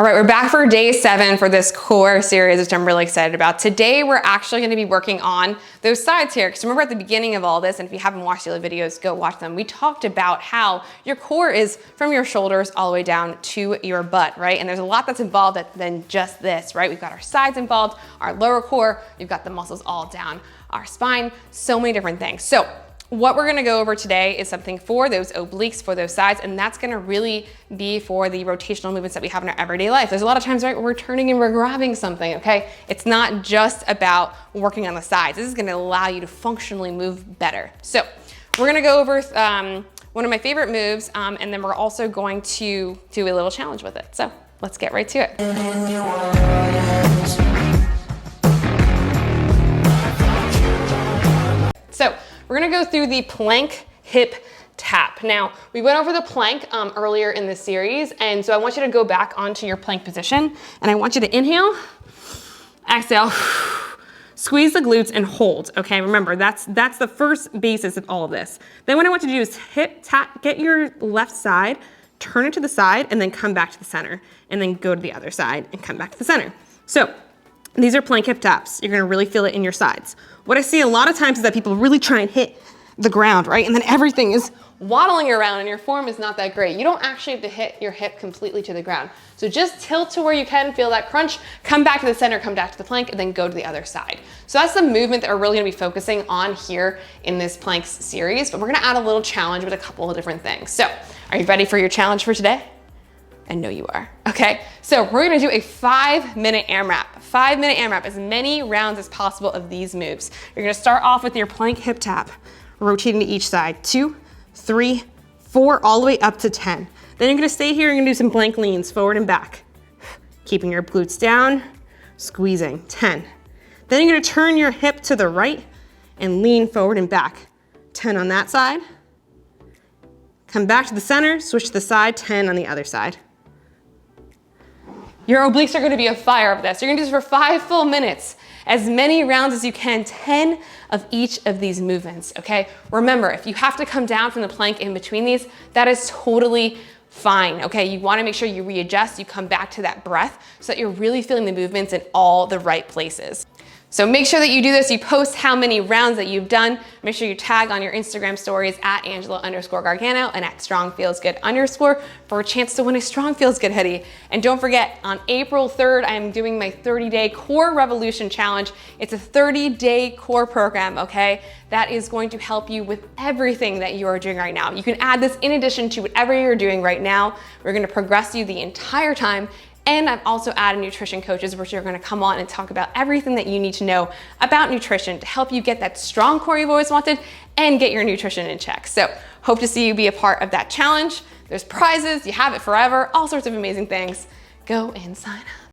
All right, we're back for day 7 for this core series, which I'm really excited about. Today, we're actually gonna be working on those sides here. Because remember at the beginning of all this, and if you haven't watched the other videos, go watch them. We talked about how your core is from your shoulders all the way down to your butt, right? And there's a lot that's involved than just this, right? We've got our sides involved, our lower core, you've got the muscles all down our spine, so many different things. So what we're gonna go over today is something for those obliques, for those sides, and that's gonna really be for the rotational movements that we have in our everyday life. There's a lot of times, right, where we're turning and we're grabbing something, okay? It's not just about working on the sides. This is gonna allow you to functionally move better. So we're gonna go over one of my favorite moves, and then we're also going to do a little challenge with it. So let's get right to it. So we're gonna go through the plank hip tap. Now, we went over the plank earlier in this series, and so I want you to go back onto your plank position, and I want you to inhale, exhale, squeeze the glutes and hold, okay? Remember, that's the first basis of all of this. Then what I want you to do is hip tap, get your left side, turn it to the side, and then come back to the center, and then go to the other side and come back to the center. So these are plank hip taps. You're gonna really feel it in your sides. What I see a lot of times is that people really try and hit the ground, right? And then everything is waddling around and your form is not that great. You don't actually have to hit your hip completely to the ground. So just tilt to where you can, feel that crunch, come back to the center, come back to the plank, and then go to the other side. So that's the movement that we're really gonna be focusing on here in this planks series, but we're gonna add a little challenge with a couple of different things. So are you ready for your challenge for today? I know you are, okay? So we're gonna do a 5-minute AMRAP. 5-minute AMRAP, as many rounds as possible of these moves. You're gonna start off with your plank hip tap, rotating to each side. 2, 3, 4, all the way up to 10. Then you're gonna stay here, you're gonna do some plank leans, forward and back. Keeping your glutes down, squeezing, 10. Then you're gonna turn your hip to the right and lean forward and back. 10 on that side. Come back to the center, switch to the side, 10 on the other side. Your obliques are gonna be a fire of this. You're gonna do this for 5 full minutes. As many rounds as you can, 10 of each of these movements, okay? Remember, if you have to come down from the plank in between these, that is totally fine, okay? You wanna make sure you readjust, you come back to that breath so that you're really feeling the movements in all the right places. So make sure that you do this, you post how many rounds that you've done. Make sure you tag on your Instagram stories at Angela_Gargano and at StrongFeelsGood_ for a chance to win a Strong Feels Good hoodie. And don't forget, on April 3rd, I am doing my 30-day Core Revolution Challenge. It's a 30-day core program, okay? That is going to help you with everything that you are doing right now. You can add this in addition to whatever you're doing right now. We're gonna progress you the entire time. And I've also added nutrition coaches, which are gonna come on and talk about everything that you need to know about nutrition to help you get that strong core you've always wanted and get your nutrition in check. So hope to see you be a part of that challenge. There's prizes, you have it forever, all sorts of amazing things. Go and sign up.